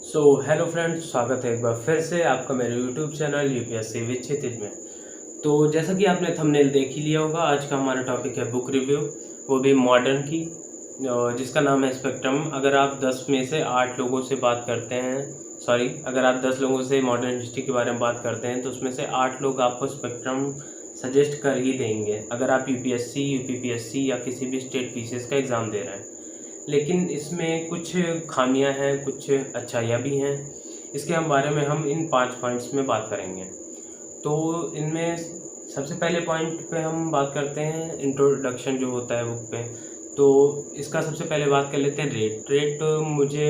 Hello friends, स्वागत है एक बार फिर से आपका मेरे यूट्यूब चैनल यूपीएससी विद क्षितिज में। तो जैसा कि आपने थंबनेल देख ही लिया होगा, आज का हमारा टॉपिक है बुक रिव्यू, वो भी मॉडर्न की, जिसका नाम है स्पेक्ट्रम। अगर आप 10 में से 8 लोगों से बात करते हैं, अगर आप 10 लोगों से मॉडर्न हिस्ट्री के बारे में बात करते हैं तो उसमें से 8 लोग आपको स्पेक्ट्रम सजेस्ट कर ही देंगे, अगर आप यूपीएससी, यूपीपीएससी या किसी भी स्टेट पीसीएस का एग्ज़ाम दे रहे हैं। लेकिन इसमें कुछ खामियां हैं, कुछ अच्छाइयाँ भी हैं। इसके बारे में हम इन 5 पॉइंट्स में बात करेंगे। तो इनमें सबसे पहले पॉइंट पे हम बात करते हैं इंट्रोडक्शन जो होता है बुक पे। तो इसका सबसे पहले बात कर लेते हैं रेट।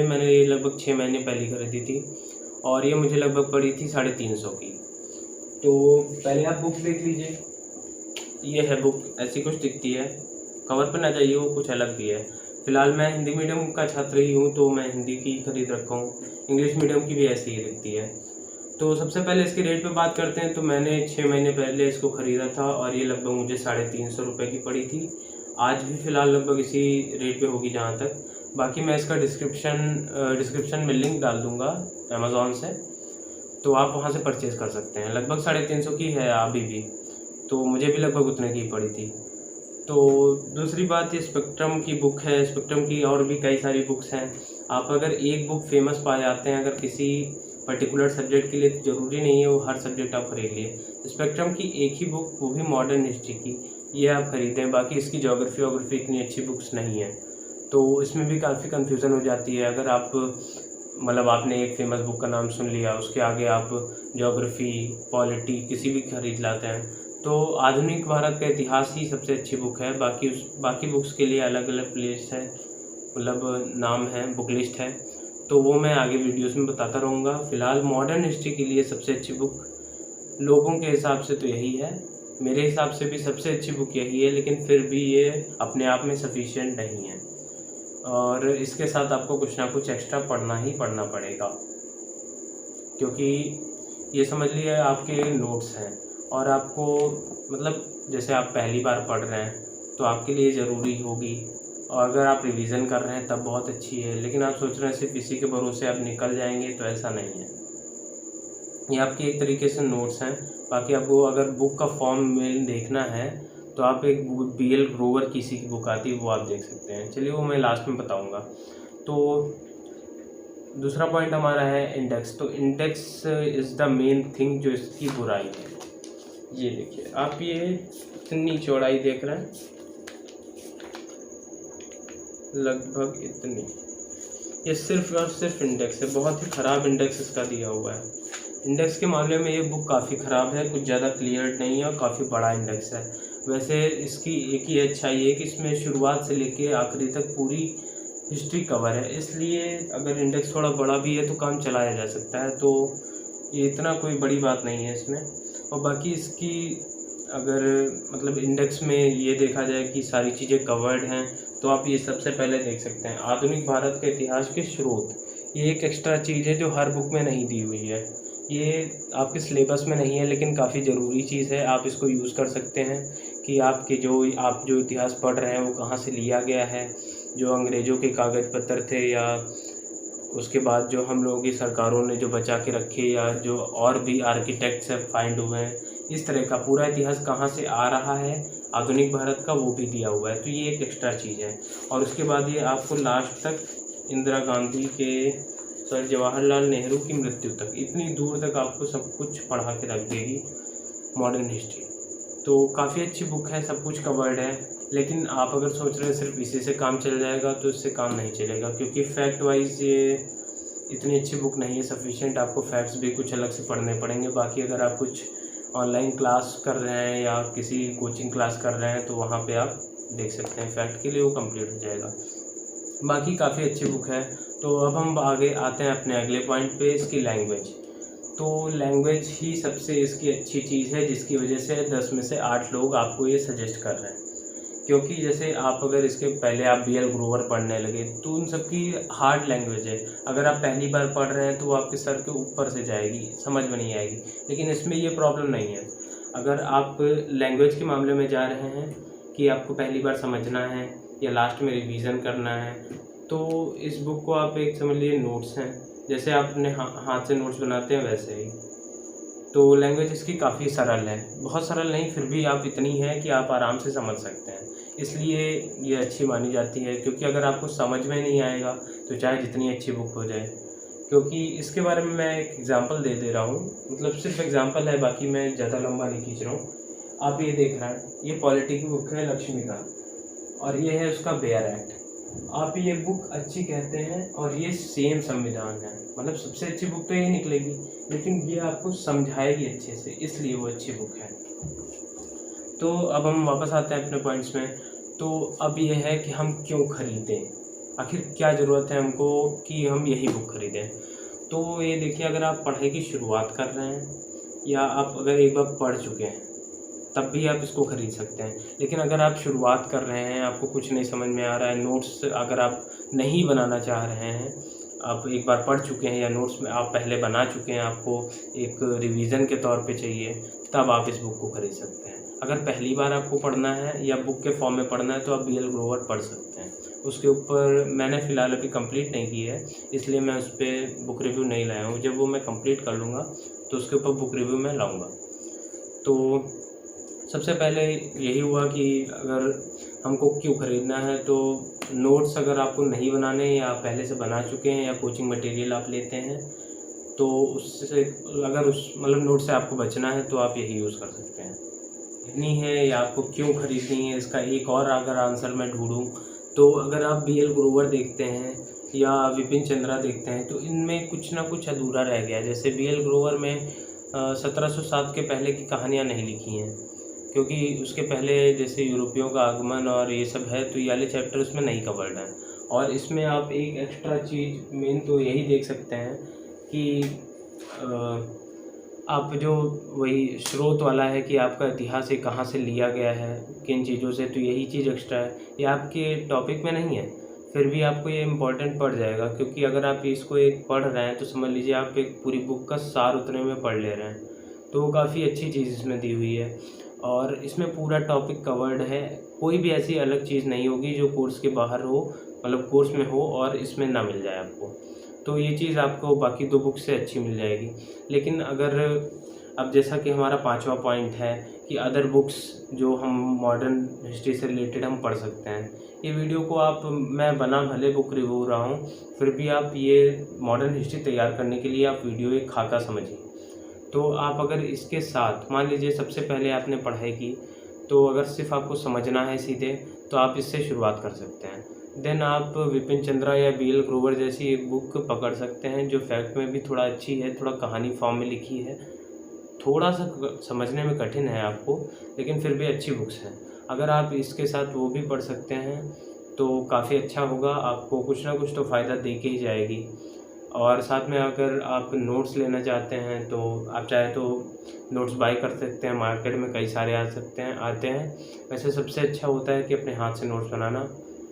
मैंने ये लगभग 6 महीने पहले खरीदी थी और ये मुझे लगभग पड़ी थी 350 की। तो पहले आप बुक देख लीजिए। ये है बुक, ऐसी कुछ दिखती है। कवर पर ना जाइए, वो कुछ अलग भी है। फिलहाल मैं हिंदी मीडियम का छात्र ही हूँ तो मैं हिंदी की खरीद रखा हूँ। इंग्लिश मीडियम की भी ऐसी ही दिखती है। तो सबसे पहले इसके रेट पे बात करते हैं। तो मैंने 6 महीने पहले इसको ख़रीदा था और ये लगभग मुझे 350 रुपये की पड़ी थी। आज भी फ़िलहाल लगभग इसी रेट पे होगी जहाँ तक। बाकी मैं इसका डिस्क्रिप्शन में लिंक डाल दूँगा अमेज़ॉन से, तो आप वहाँ से परचेज़ कर सकते हैं। लगभग 350 की है अभी भी, तो मुझे भी लगभग उतने की पड़ी थी। तो दूसरी बात, ये स्पेक्ट्रम की बुक है। स्पेक्ट्रम की और भी कई सारी बुक्स हैं। आप अगर एक बुक फेमस पा जाते हैं अगर किसी पर्टिकुलर सब्जेक्ट के लिए, तो ज़रूरी नहीं है वो हर सब्जेक्ट आप खरीद लिए। स्पेक्ट्रम की एक ही बुक, वो भी मॉडर्न हिस्ट्री की, ये आप खरीदें। बाकी इसकी ज्योग्राफी इतनी अच्छी बुक्स नहीं है, तो इसमें भी काफ़ी कन्फ्यूज़न हो जाती है। अगर आप आपने एक फेमस बुक का नाम सुन लिया, उसके आगे आप ज्योग्राफी, पॉलिटी किसी भी खरीद लाते हैं, तो आधुनिक भारत का इतिहास ही सबसे अच्छी बुक है। बाकी बुक्स के लिए अलग अलग प्लेस है, नाम है, बुक लिस्ट है, तो वो मैं आगे वीडियोस में बताता रहूँगा। फ़िलहाल मॉडर्न हिस्ट्री के लिए सबसे अच्छी बुक लोगों के हिसाब से तो यही है। मेरे हिसाब से भी सबसे अच्छी बुक यही है, लेकिन फिर भी ये अपने आप में सफिशिएंट नहीं है और इसके साथ आपको कुछ ना कुछ एक्स्ट्रा पढ़ना ही पढ़ना पड़ेगा, क्योंकि ये समझ लिए आपके नोट्स हैं और आपको जैसे आप पहली बार पढ़ रहे हैं तो आपके लिए ज़रूरी होगी, और अगर आप रिवीज़न कर रहे हैं तब बहुत अच्छी है। लेकिन आप सोच रहे हैं सिर्फ इसी के भरोसे आप निकल जाएंगे, तो ऐसा नहीं है। ये आपकी एक तरीके से नोट्स हैं। बाकी आपको अगर बुक का फॉर्म में देखना है तो आप एक BL ग्रोवर किसी की बुक आती है, वो आप देख सकते हैं। चलिए, वो मैं लास्ट में बताऊँगा। तो दूसरा पॉइंट हमारा है इंडेक्स। तो index is the main thing जो इसकी बुराई है। ये देखिए, आप ये इतनी चौड़ाई देख रहे हैं, लगभग इतनी, ये सिर्फ और सिर्फ इंडेक्स है। बहुत ही ख़राब इंडेक्स इसका दिया हुआ है। इंडेक्स के मामले में ये बुक काफ़ी ख़राब है, कुछ ज़्यादा क्लियर नहीं है और काफ़ी बड़ा इंडेक्स है। वैसे इसकी एक ही अच्छाई है कि इसमें शुरुआत से लेके आखिरी तक पूरी हिस्ट्री कवर है, इसलिए अगर इंडेक्स थोड़ा बड़ा भी है तो काम चलाया जा सकता है। तो ये इतना कोई बड़ी बात नहीं है इसमें। और बाकी इसकी अगर इंडेक्स में ये देखा जाए कि सारी चीज़ें कवर्ड हैं, तो आप ये सबसे पहले देख सकते हैं आधुनिक भारत के इतिहास के स्रोत। ये एक एक्स्ट्रा चीज़ है जो हर बुक में नहीं दी हुई है। ये आपके सिलेबस में नहीं है, लेकिन काफ़ी ज़रूरी चीज़ है। आप इसको यूज़ कर सकते हैं कि आप जो इतिहास पढ़ रहे हैं वो कहाँ से लिया गया है। जो अंग्रेज़ों के कागज़ पत्र थे, या उसके बाद जो हम लोगों की सरकारों ने जो बचा के रखे, या जो और भी आर्किटेक्ट्स फाइंड हुए हैं, इस तरह का पूरा इतिहास कहाँ से आ रहा है आधुनिक भारत का, वो भी दिया हुआ है। तो ये एक एक्स्ट्रा चीज़ है। और उसके बाद ये आपको लास्ट तक इंदिरा गांधी के जवाहरलाल नेहरू की मृत्यु तक, इतनी दूर तक आपको सब कुछ पढ़ा के रख देगी मॉडर्न हिस्ट्री। तो काफ़ी अच्छी बुक है, सब कुछ कवर्ड है। लेकिन आप अगर सोच रहे हैं सिर्फ इसी से काम चल जाएगा, तो इससे काम नहीं चलेगा, क्योंकि फैक्ट वाइज ये इतनी अच्छी बुक नहीं है सफिशिएंट। आपको फैक्ट्स भी कुछ अलग से पढ़ने पड़ेंगे। बाकी अगर आप कुछ ऑनलाइन क्लास कर रहे हैं या किसी कोचिंग क्लास कर रहे हैं, तो वहाँ पे आप देख सकते हैं, फैक्ट के लिए वो कंप्लीट हो जाएगा। बाकी काफ़ी अच्छी बुक है। तो अब हम आगे आते हैं अपने अगले पॉइंट पे, इसकी लैंग्वेज। तो लैंग्वेज ही सबसे इसकी अच्छी चीज़ है, जिसकी वजह से 10 में से 8 लोग आपको ये सजेस्ट कर रहे हैं। क्योंकि जैसे आप अगर इसके पहले आप BL ग्रोवर पढ़ने लगे, तो उन सबकी हार्ड लैंग्वेज है। अगर आप पहली बार पढ़ रहे हैं तो वो आपके सर के ऊपर से जाएगी, समझ में नहीं आएगी। लेकिन इसमें ये प्रॉब्लम नहीं है। अगर आप लैंग्वेज के मामले में जा रहे हैं कि आपको पहली बार समझना है या लास्ट में रिवीजन करना है, तो इस बुक को आप एक समझ लीजिए नोट्स हैं। जैसे आप अपने हाथ से नोट्स बनाते हैं वैसे ही। तो लैंग्वेज इसकी काफ़ी सरल है, बहुत सरल नहीं फिर भी आप इतनी है कि आप आराम से समझ सकते हैं, इसलिए ये अच्छी मानी जाती है। क्योंकि अगर आपको समझ में नहीं आएगा तो चाहे जितनी अच्छी बुक हो जाए। क्योंकि इसके बारे में मैं एक एग्जांपल दे रहा हूँ, मतलब सिर्फ एग्जांपल है, बाकी मैं ज़्यादा लंबा नहीं खींच रहा हूँ। आप ये देख रहे हैं, ये पॉलिटी की बुक है लक्ष्मीकांत, और ये है उसका बेयर एक्ट। आप ये बुक अच्छी कहते हैं और ये सेम संविधान है, मतलब सबसे अच्छी बुक तो यही निकलेगी, लेकिन ये आपको समझाएगी अच्छे से, इसलिए वो अच्छी बुक है। तो अब हम वापस आते हैं अपने पॉइंट्स में। तो अब ये है कि हम क्यों खरीदें, आखिर क्या ज़रूरत है हमको कि हम यही बुक खरीदें। तो ये देखिए, अगर आप पढ़ाई की शुरुआत कर रहे हैं या आप अगर एक बार पढ़ चुके हैं तब भी आप इसको ख़रीद सकते हैं। लेकिन अगर आप शुरुआत कर रहे हैं, आपको कुछ नहीं समझ में आ रहा है, नोट्स अगर आप नहीं बनाना चाह रहे हैं, आप एक बार पढ़ चुके हैं या नोट्स में आप पहले बना चुके हैं, आपको एक रिवीजन के तौर पे चाहिए, तब आप इस बुक को खरीद सकते हैं। अगर पहली बार आपको पढ़ना है या बुक के फॉर्म में पढ़ना है तो आप B.L. ग्रोवर पढ़ सकते हैं। उसके ऊपर मैंने फ़िलहाल अभी कंप्लीट नहीं की है, इसलिए मैं उस पर बुक रिव्यू नहीं लाया हूँ। जब वो मैं कंप्लीट कर लूँगा तो उसके ऊपर बुक रिव्यू मैं लाऊँगा। तो सबसे पहले यही हुआ कि अगर हमको क्यों ख़रीदना है, तो नोट्स अगर आपको नहीं बनाने या पहले से बना चुके हैं या कोचिंग मटेरियल आप लेते हैं, तो उससे अगर उस मतलब नोट से आपको बचना है तो आप यही यूज़ कर सकते हैं। इतनी है या आपको क्यों ख़रीदनी है, इसका एक और अगर आंसर मैं ढूंढूं तो अगर आप B.L. ग्रोवर देखते हैं या विपिन चंद्रा देखते हैं तो इनमें कुछ ना कुछ अधूरा रह गया। जैसे B.L. ग्रोवर में 1707 के पहले की कहानियाँ नहीं लिखी हैं, क्योंकि उसके पहले जैसे यूरोपियों का आगमन और ये सब है, तो ये वाले चैप्टर उसमें नहीं कवर्ड हैं। और इसमें आप एक एक्स्ट्रा चीज़ मेन तो यही देख सकते हैं कि आप जो वही स्रोत वाला है कि आपका इतिहास कहाँ से लिया गया है, किन चीज़ों से, तो यही चीज़ एक्स्ट्रा है। ये आपके टॉपिक में नहीं है, फिर भी आपको ये इम्पोर्टेंट पड़ जाएगा। क्योंकि अगर आप इसको एक पढ़ रहे हैं तो समझ लीजिए आप एक पूरी बुक का सार उतने में पढ़ ले रहे हैं। तो वो काफ़ी अच्छी चीज़ इसमें दी हुई है और इसमें पूरा टॉपिक कवर्ड है। कोई भी ऐसी अलग चीज़ नहीं होगी जो कोर्स के बाहर हो, मतलब कोर्स में हो और इसमें ना मिल जाए आपको। तो ये चीज़ आपको बाकी 2 बुक से अच्छी मिल जाएगी। लेकिन अगर अब जैसा कि हमारा 5वां पॉइंट है कि अदर बुक्स जो हम मॉडर्न हिस्ट्री से रिलेटेड हम पढ़ सकते हैं। ये वीडियो को आप मैं बना भले बुक रिव्यू रहा हूँ, फिर भी आप ये मॉडर्न हिस्ट्री तैयार करने के लिए आप वीडियो एक खाका समझिए। तो आप अगर इसके साथ मान लीजिए सबसे पहले आपने पढ़ाई की, तो अगर सिर्फ आपको समझना है सीधे, तो आप इससे शुरुआत कर सकते हैं। देन आप विपिन चंद्रा या B.L. ग्रोवर जैसी एक बुक पकड़ सकते हैं जो फैक्ट में भी थोड़ा अच्छी है, थोड़ा कहानी फॉर्म में लिखी है, थोड़ा सा समझने में कठिन है आपको, लेकिन फिर भी अच्छी बुक्स हैं। अगर आप इसके साथ वो भी पढ़ सकते हैं तो काफ़ी अच्छा होगा, आपको कुछ ना कुछ तो फ़ायदा दे के ही जाएगी। और साथ में अगर आप नोट्स लेना चाहते हैं तो आप चाहे तो नोट्स बाय कर सकते हैं, मार्केट में कई सारे आते हैं। वैसे सबसे अच्छा होता है कि अपने हाथ से नोट्स बनाना।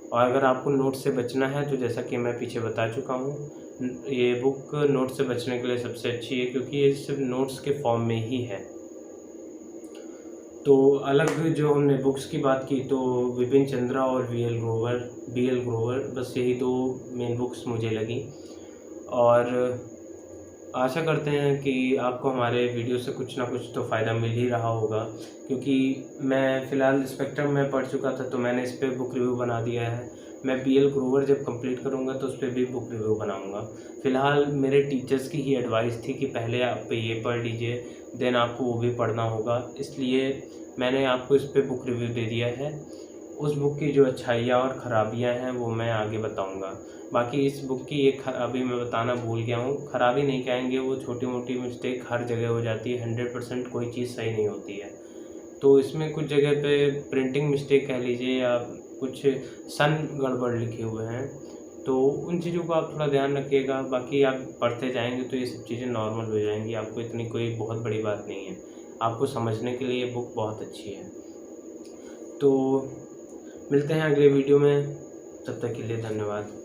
और अगर आपको नोट्स से बचना है तो जैसा कि मैं पीछे बता चुका हूँ, ये बुक नोट्स से बचने के लिए सबसे अच्छी है, क्योंकि ये सिर्फ नोट्स के फॉर्म में ही है। तो अलग जो हमने बुक्स की बात की, तो विपिन चंद्रा और B.L. ग्रोवर बस यही 2 मेन बुक्स मुझे लगी। और आशा करते हैं कि आपको हमारे वीडियो से कुछ ना कुछ तो फ़ायदा मिल ही रहा होगा। क्योंकि मैं फ़िलहाल स्पेक्ट्रम में पढ़ चुका था तो मैंने इस पर बुक रिव्यू बना दिया है। मैं B.L. ग्रोवर जब कंप्लीट करूँगा तो उस पर भी बुक रिव्यू बनाऊँगा। फ़िलहाल मेरे टीचर्स की ही एडवाइस थी कि पहले आप ये पढ़ लीजिए, देन आपको वो भी पढ़ना होगा, इसलिए मैंने आपको इस पर बुक रिव्यू दे दिया है। उस बुक की जो अच्छाइयाँ और ख़राबियाँ हैं वो मैं आगे बताऊँगा। बाकी इस बुक की एक खराबी मैं बताना भूल गया हूँ, खराबी नहीं कहेंगे, वो छोटी मोटी मिस्टेक हर जगह हो जाती है, 100% कोई चीज़ सही नहीं होती है। तो इसमें कुछ जगह पे प्रिंटिंग मिस्टेक कह लीजिए या कुछ सन गड़बड़ लिखे हुए हैं, तो उन चीज़ों को आप थोड़ा ध्यान रखिएगा। बाकी आप पढ़ते जाएंगे तो ये सब चीज़ें नॉर्मल हो जाएंगी, आपको इतनी कोई बहुत बड़ी बात नहीं है, आपको समझने के लिए ये बुक बहुत अच्छी है। तो मिलते हैं अगले वीडियो में, तब तक के लिए धन्यवाद।